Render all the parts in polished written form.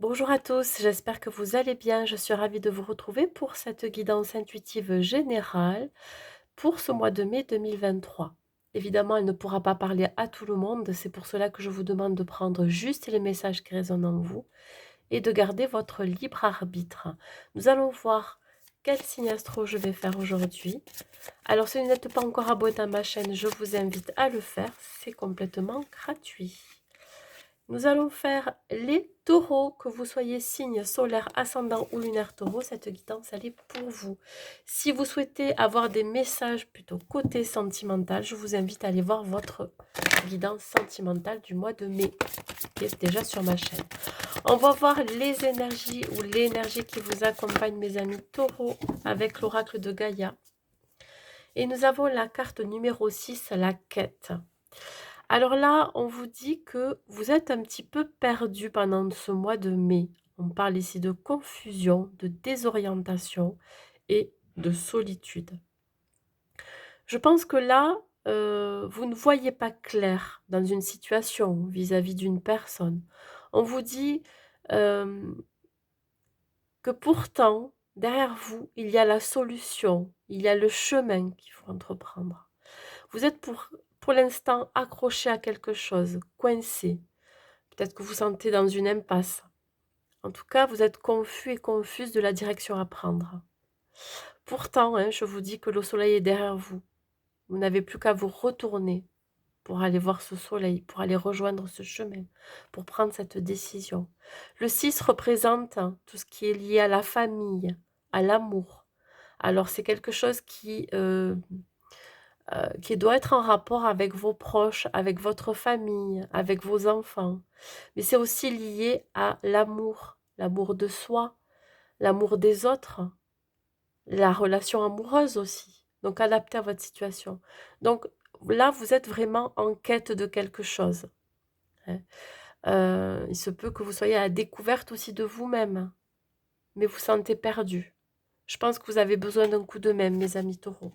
Bonjour à tous, j'espère que vous allez bien. Je suis ravie de vous retrouver pour cette guidance intuitive générale pour ce mois de mai 2023. Évidemment, elle ne pourra pas parler à tout le monde, c'est pour cela que je vous demande de prendre juste les messages qui résonnent en vous et de garder votre libre arbitre. Nous allons voir quel signe astro je vais faire aujourd'hui. Alors, si vous n'êtes pas encore abonné à ma chaîne, je vous invite à le faire, c'est complètement gratuit. Nous allons faire les taureaux, que vous soyez signe solaire, ascendant ou lunaire taureau, cette guidance elle est pour vous. Si vous souhaitez avoir des messages plutôt côté sentimental, je vous invite à aller voir votre guidance sentimentale du mois de mai, qui est déjà sur ma chaîne. On va voir les énergies ou l'énergie qui vous accompagne, mes amis taureaux, avec l'oracle de Gaïa. Et nous avons la carte numéro 6, la quête. Alors là, on vous dit que vous êtes un petit peu perdu pendant ce mois de mai. On parle ici de confusion, de désorientation et de solitude. Je pense que là, vous ne voyez pas clair dans une situation vis-à-vis d'une personne. On vous dit que pourtant, derrière vous, il y a la solution, il y a le chemin qu'il faut entreprendre. Vous êtes pour l'instant accroché à quelque chose, coincé. Peut-être que vous sentez dans une impasse. En tout cas, vous êtes confus et confuse de la direction à prendre. Pourtant, hein, je vous dis que le soleil est derrière vous. Vous n'avez plus qu'à vous retourner pour aller voir ce soleil, pour aller rejoindre ce chemin, pour prendre cette décision. Le 6 représente tout ce qui est lié à la famille, à l'amour. Alors, c'est quelque chose qui doit être en rapport avec vos proches, avec votre famille, avec vos enfants. Mais c'est aussi lié à l'amour de soi, l'amour des autres, la relation amoureuse aussi. Donc adapté à votre situation. Donc là, vous êtes vraiment en quête de quelque chose, hein. Il se peut que vous soyez à la découverte aussi de vous-même, mais vous sentez perdu. Je pense que vous avez besoin d'un coup de main, mes amis taureaux.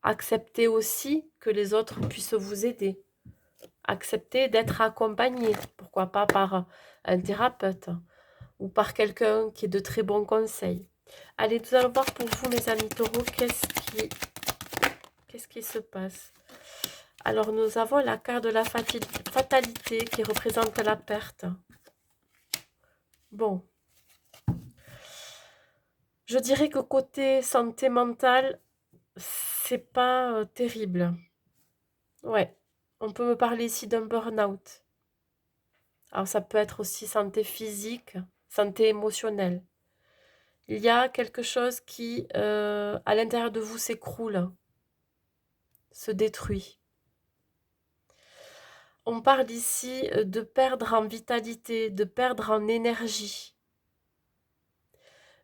Acceptez aussi que les autres puissent vous aider. Acceptez d'être accompagné, pourquoi pas par un thérapeute ou par quelqu'un qui ait de très bons conseils. Allez, nous allons voir pour vous, mes amis taureaux, qu'est-ce qui se passe. Alors, nous avons la carte de la fatalité qui représente la perte. Bon, je dirais que côté santé mentale, c'est pas terrible. Ouais, on peut me parler ici d'un burn-out. Alors, ça peut être aussi santé physique, santé émotionnelle. Il y a quelque chose qui, à l'intérieur de vous, s'écroule, se détruit. On parle ici de perdre en vitalité, de perdre en énergie.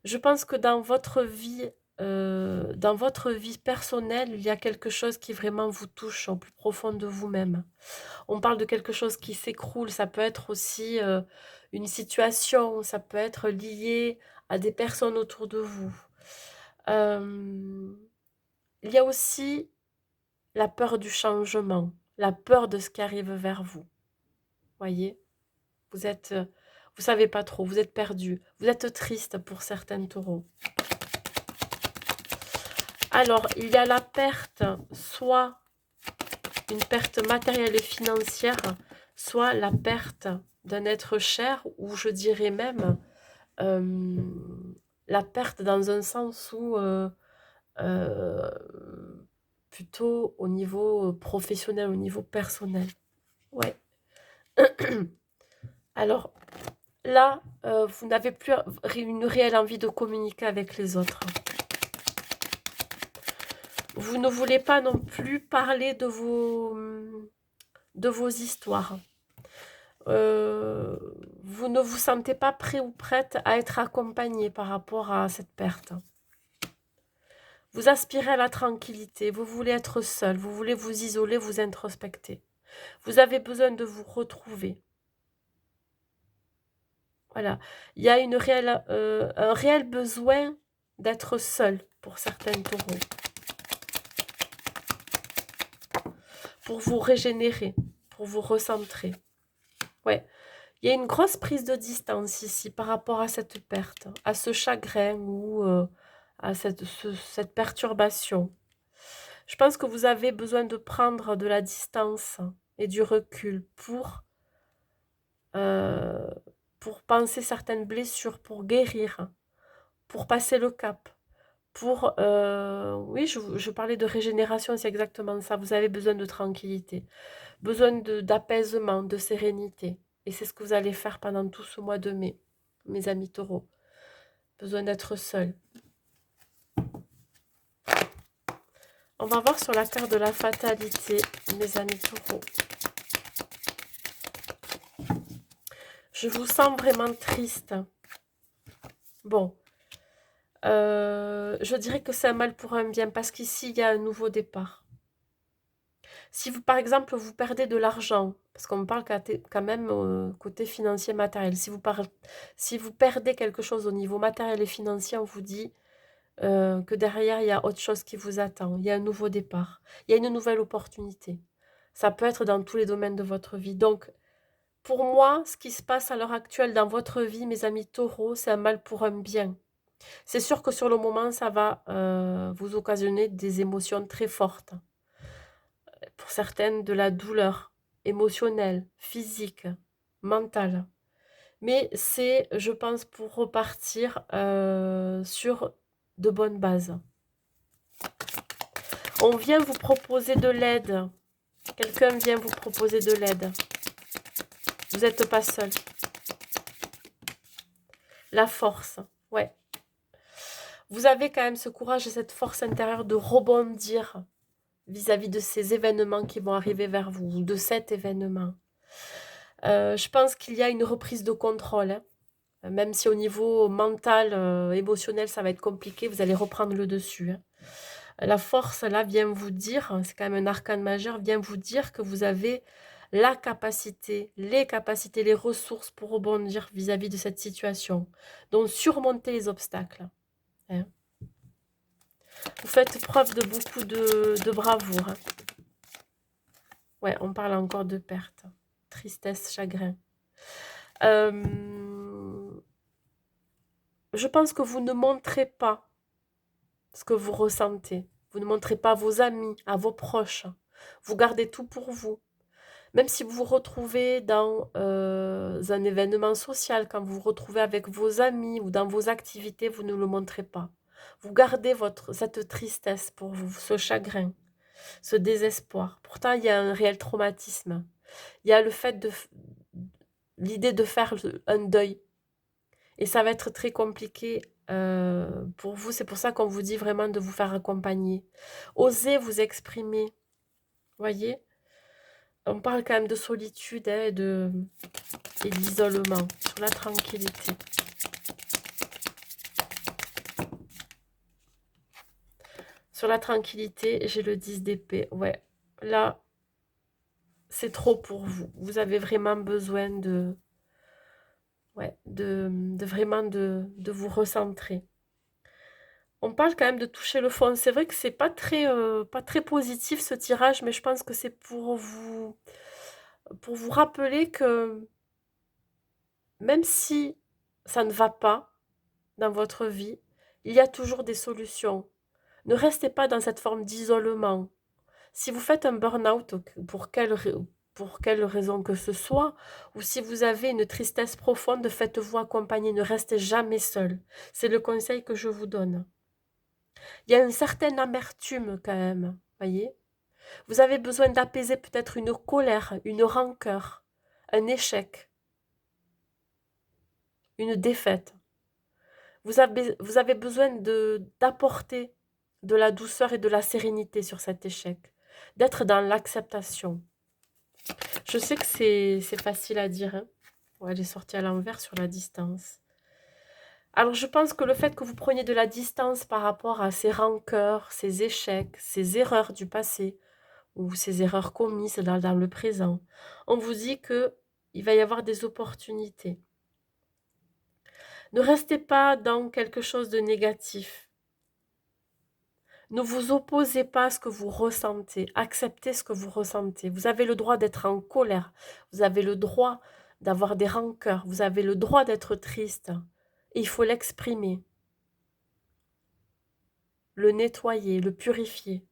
Je pense que dans votre vie personnelle, il y a quelque chose qui vraiment vous touche au plus profond de vous-même. On parle de quelque chose qui s'écroule, ça peut être aussi une situation, ça peut être lié à des personnes autour de vous. Il y a aussi la peur du changement, la peur de ce qui arrive vers vous. Voyez, vous savez pas trop, vous êtes perdu, vous êtes triste pour certains taureaux. Alors, il y a la perte, soit une perte matérielle et financière, soit la perte d'un être cher, ou je dirais même la perte dans un sens où euh, plutôt au niveau professionnel, au niveau personnel. Ouais. Alors là, vous n'avez plus une réelle envie de communiquer avec les autres. Vous ne voulez pas non plus parler de vos histoires. Vous ne vous sentez pas prêt ou prête à être accompagné par rapport à cette perte. Vous aspirez à la tranquillité, vous voulez être seul, vous voulez vous isoler, vous introspecter. Vous avez besoin de vous retrouver. Voilà. Il y a un réel besoin d'être seul pour certains taureaux. Pour vous régénérer, pour vous recentrer. Ouais. Il y a une grosse prise de distance ici par rapport à cette perte, à ce chagrin ou à cette perturbation. Je pense que vous avez besoin de prendre de la distance et du recul euh, pour penser certaines blessures, pour guérir, pour passer le cap. Oui, je parlais de régénération, c'est exactement ça. Vous avez besoin de tranquillité, besoin d'apaisement, de sérénité. Et c'est ce que vous allez faire pendant tout ce mois de mai, mes amis taureaux. Besoin d'être seul. On va voir sur la carte de la fatalité, mes amis taureaux. Je vous sens vraiment triste. Bon, je dirais que c'est un mal pour un bien, parce qu'ici, il y a un nouveau départ. Si vous, par exemple, vous perdez de l'argent, parce qu'on parle quand même côté financier matériel, si vous perdez quelque chose au niveau matériel et financier, on vous dit que derrière, il y a autre chose qui vous attend, il y a un nouveau départ, il y a une nouvelle opportunité. Ça peut être dans tous les domaines de votre vie. Donc, pour moi, ce qui se passe à l'heure actuelle dans votre vie, mes amis taureaux, c'est un mal pour un bien. C'est sûr que sur le moment, ça va vous occasionner des émotions très fortes. Pour certaines, de la douleur émotionnelle, physique, mentale. Mais c'est, je pense, pour repartir sur de bonnes bases. On vient vous proposer de l'aide. Quelqu'un vient vous proposer de l'aide. Vous n'êtes pas seul. La force, ouais. Vous avez quand même ce courage et cette force intérieure de rebondir vis-à-vis de ces événements qui vont arriver vers vous, ou de cet événement. Je pense qu'il y a une reprise de contrôle, hein. Même si au niveau mental, émotionnel, ça va être compliqué, vous allez reprendre le dessus, hein. La force, là, vient vous dire, c'est quand même un arcane majeur, vient vous dire que vous avez la capacité, les capacités, les ressources pour rebondir vis-à-vis de cette situation. Donc, surmonter les obstacles, hein. Vous faites preuve de beaucoup de bravoure, hein. Ouais, on parle encore de perte, tristesse, chagrin. Je pense que vous ne montrez pas ce que vous ressentez. Vous ne montrez pas à vos amis, à vos proches. Vous gardez tout pour vous. Même si vous vous retrouvez dans un événement social, quand vous vous retrouvez avec vos amis ou dans vos activités, vous ne le montrez pas. Vous gardez cette tristesse pour vous, ce chagrin, ce désespoir. Pourtant, il y a un réel traumatisme. Il y a le fait l'idée de faire un deuil. Et ça va être très compliqué pour vous. C'est pour ça qu'on vous dit vraiment de vous faire accompagner. Osez vous exprimer. Voyez, on parle quand même de solitude, hein, et d'isolement, sur la tranquillité. Sur la tranquillité, j'ai le 10 d'épée. Ouais, là, c'est trop pour vous. Vous avez vraiment besoin ouais, vraiment de vous recentrer. On parle quand même de toucher le fond. C'est vrai que c'est pas très positif ce tirage, mais je pense que c'est pour vous rappeler que même si ça ne va pas dans votre vie, il y a toujours des solutions. Ne restez pas dans cette forme d'isolement. Si vous faites un burn-out, pour quelle raison que ce soit, ou si vous avez une tristesse profonde, faites-vous accompagner. Ne restez jamais seul. C'est le conseil que je vous donne. Il y a une certaine amertume quand même, voyez. Vous avez besoin d'apaiser peut-être une colère, une rancœur, un échec, une défaite. Vous avez besoin d'apporter de la douceur et de la sérénité sur cet échec, d'être dans l'acceptation. Je sais que c'est facile à dire, hein. Ouais, j'ai sorti à l'envers sur la distance. Alors je pense que le fait que vous preniez de la distance par rapport à ces rancœurs, ces échecs, ces erreurs du passé, ou ces erreurs commises dans le présent, on vous dit que il va y avoir des opportunités. Ne restez pas dans quelque chose de négatif. Ne vous opposez pas à ce que vous ressentez. Acceptez ce que vous ressentez. Vous avez le droit d'être en colère. Vous avez le droit d'avoir des rancœurs. Vous avez le droit d'être triste et il faut l'exprimer, le nettoyer, le purifier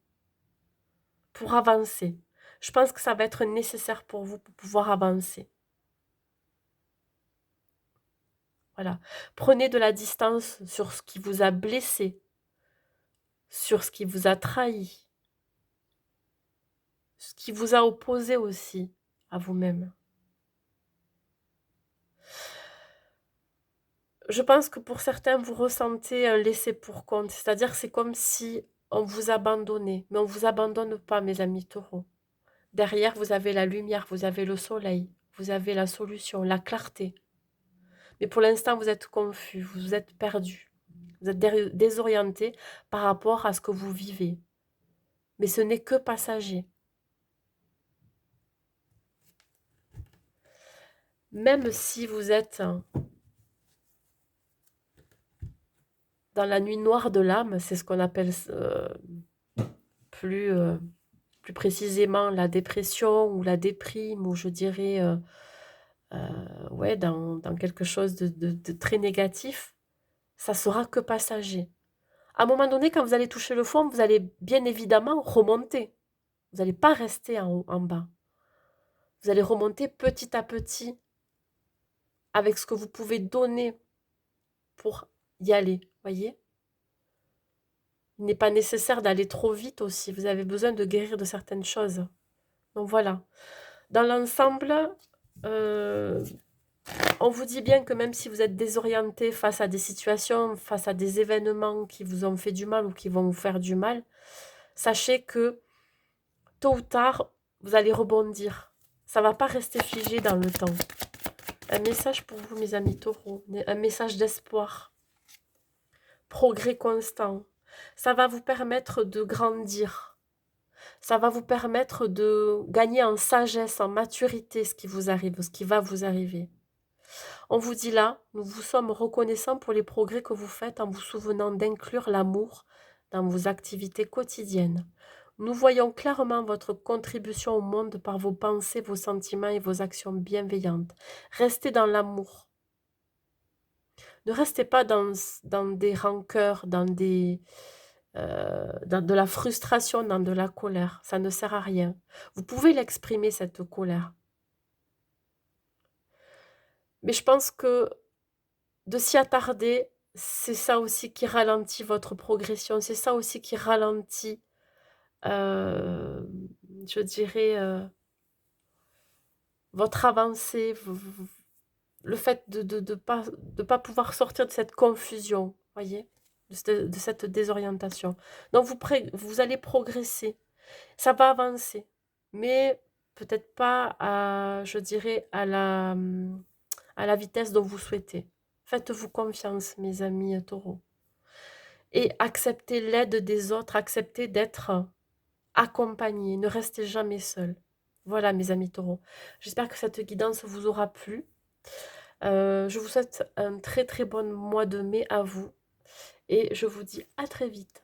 pour avancer. Je pense que ça va être nécessaire pour vous pour pouvoir avancer. Voilà. Prenez de la distance sur ce qui vous a blessé, sur ce qui vous a trahi, ce qui vous a opposé aussi à vous-même. Je pense que pour certains, vous ressentez un laisser pour compte, c'est-à-dire c'est comme si on vous abandonnait, mais on ne vous abandonne pas, mes amis taureaux. Derrière, vous avez la lumière, vous avez le soleil, vous avez la solution, la clarté. Mais pour l'instant, vous êtes confus, vous êtes perdu, vous êtes désorienté par rapport à ce que vous vivez. Mais ce n'est que passager. Même si vous êtes dans la nuit noire de l'âme, c'est ce qu'on appelle plus, plus précisément la dépression ou la déprime, ou je dirais, ouais, dans quelque chose de très négatif, ça sera que passager. À un moment donné, quand vous allez toucher le fond, vous allez bien évidemment remonter. Vous n'allez pas rester en bas. Vous allez remonter petit à petit avec ce que vous pouvez donner pour y aller, voyez? Il n'est pas nécessaire d'aller trop vite aussi, vous avez besoin de guérir de certaines choses. Donc voilà. Dans l'ensemble, heu, on vous dit bien que même si vous êtes désorienté face à des situations, face à des événements qui vous ont fait du mal ou qui vont vous faire du mal, sachez que tôt ou tard, vous allez rebondir. Ça ne va pas rester figé dans le temps. Un message pour vous, mes amis taureaux, un message d'espoir, progrès constant. Ça va vous permettre de grandir. Ça va vous permettre de gagner en sagesse, en maturité, ce qui vous arrive, ce qui va vous arriver. On vous dit là, nous vous sommes reconnaissants pour les progrès que vous faites en vous souvenant d'inclure l'amour dans vos activités quotidiennes. Nous voyons clairement votre contribution au monde par vos pensées, vos sentiments et vos actions bienveillantes. Restez dans l'amour. Ne restez pas dans des rancœurs, dans de la frustration, dans de la colère. Ça ne sert à rien. Vous pouvez l'exprimer, cette colère. Mais je pense que de s'y attarder, c'est ça aussi qui ralentit votre progression. C'est ça aussi qui ralentit, heu, je dirais, votre avancée, le fait de pas pouvoir sortir de cette confusion, voyez? De cette désorientation. Donc vous allez progresser, ça va avancer, mais peut-être pas à, je dirais, à la vitesse dont vous souhaitez. Faites-vous confiance, mes amis, taureaux, et acceptez l'aide des autres, acceptez d'être accompagnés, ne restez jamais seuls. Voilà, mes amis taureaux. J'espère que cette guidance vous aura plu. Je vous souhaite un très très bon mois de mai à vous et je vous dis à très vite.